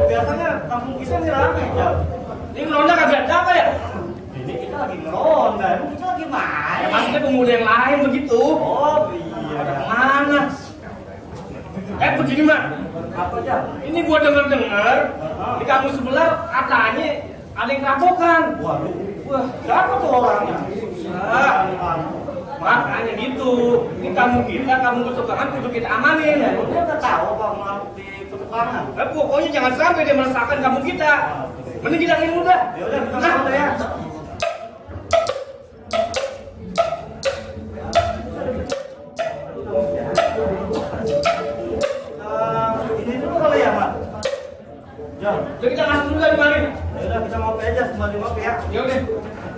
biasanya kampung kita nih rame ya. Ini ngeronda kagak ada apa ya? Ini kita lagi ngeronda, emang kita lagi main. Ya, maksudnya pemuda yang lain begitu. Oh iya. Ada kemana? Begini Mak. Apa aja? Ini gua denger-denger di kampung sebelah katanya ada yang kerampokan. Waduh. Wah, siapa tuh orangnya? Makanya gitu. Ini kampung kita, kampung Petukangan kudu kita amanin. Ya, udah nggak tahu apa ngelakuin di Petukangan. Pokoknya jangan sampai dia meresahkan kampung kita. Mending kita ini udah. Ya udah kita mau ya. Ini dulu kali ya, Mak. Ya. Jadi kita masuk dulu dari mana? Ya udah kita mau aja kembali ngopi ya. Ya udah.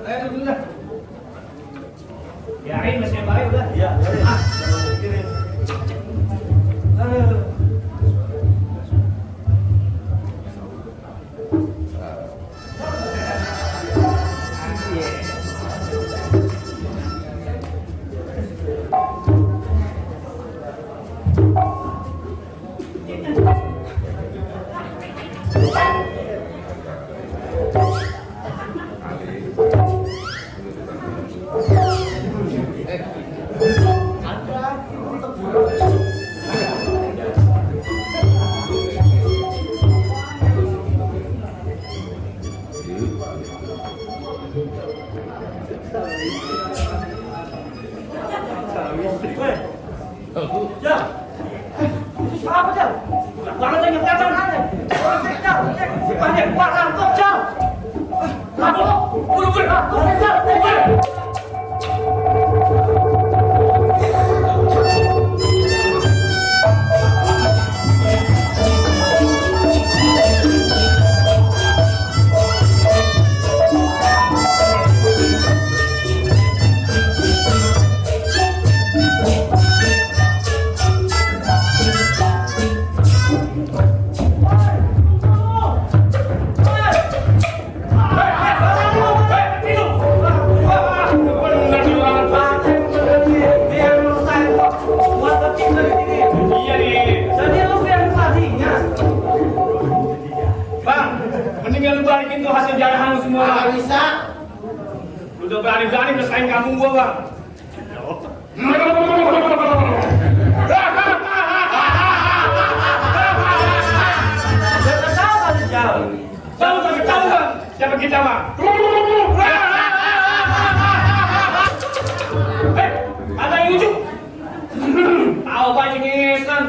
Ayo dulu dah. Biarin mesin baik udah. Iya, biarin. Jangan mikirin. Aduh. Ya. Apa Jal? Jangan tanya kacang aja. Jal, banyak barang kok Jal. Rampok, buru-buru. Jal, udah berani-berani bersaing kampung gua, Bang. Tahu tapi tahu Bang, siapa kita, Bang? Ada yang lucu? Tahu Pak Jengisan?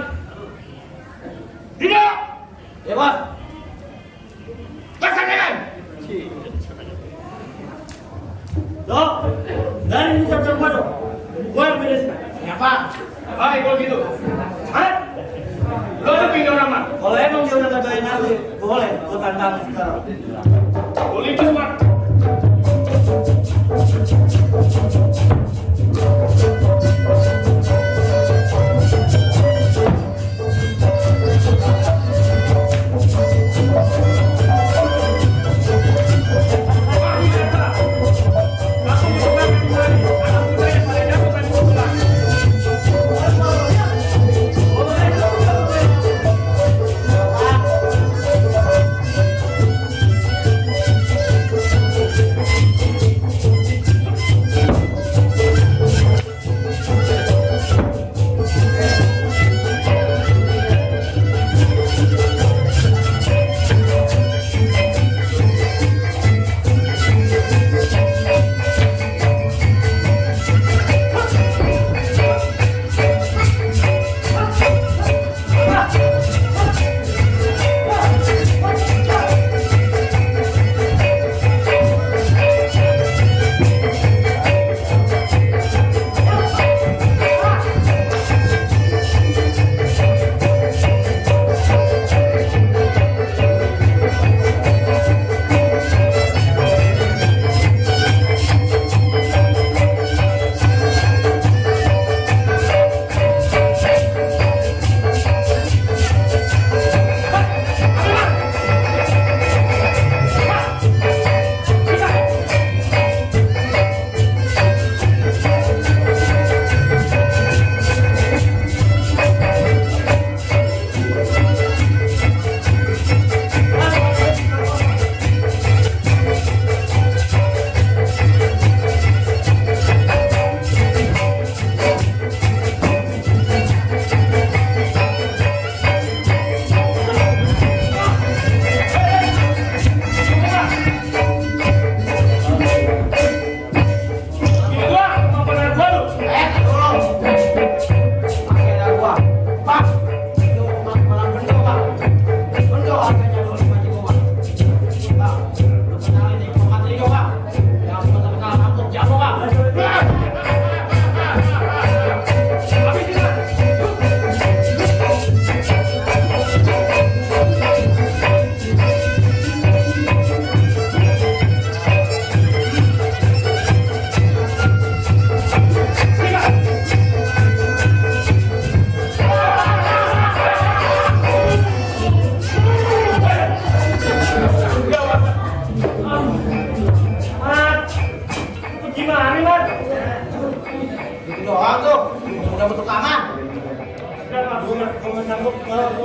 Tidak. ya, Pak. Laksanakan. Dok, dari ini jam dong. Gua yang bereskan. Siapa? Baik kalau gitu. Hah? Lo ada pindah nama? Kalau emang dia udah ngadain nasi, boleh. Gua tantang sekarang. Boleh itu semua.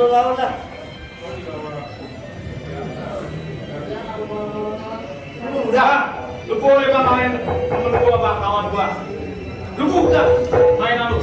lu lawan dah. Udah, lu boleh bang main temen gua bang, kawan gua. Lu buka mainan lu.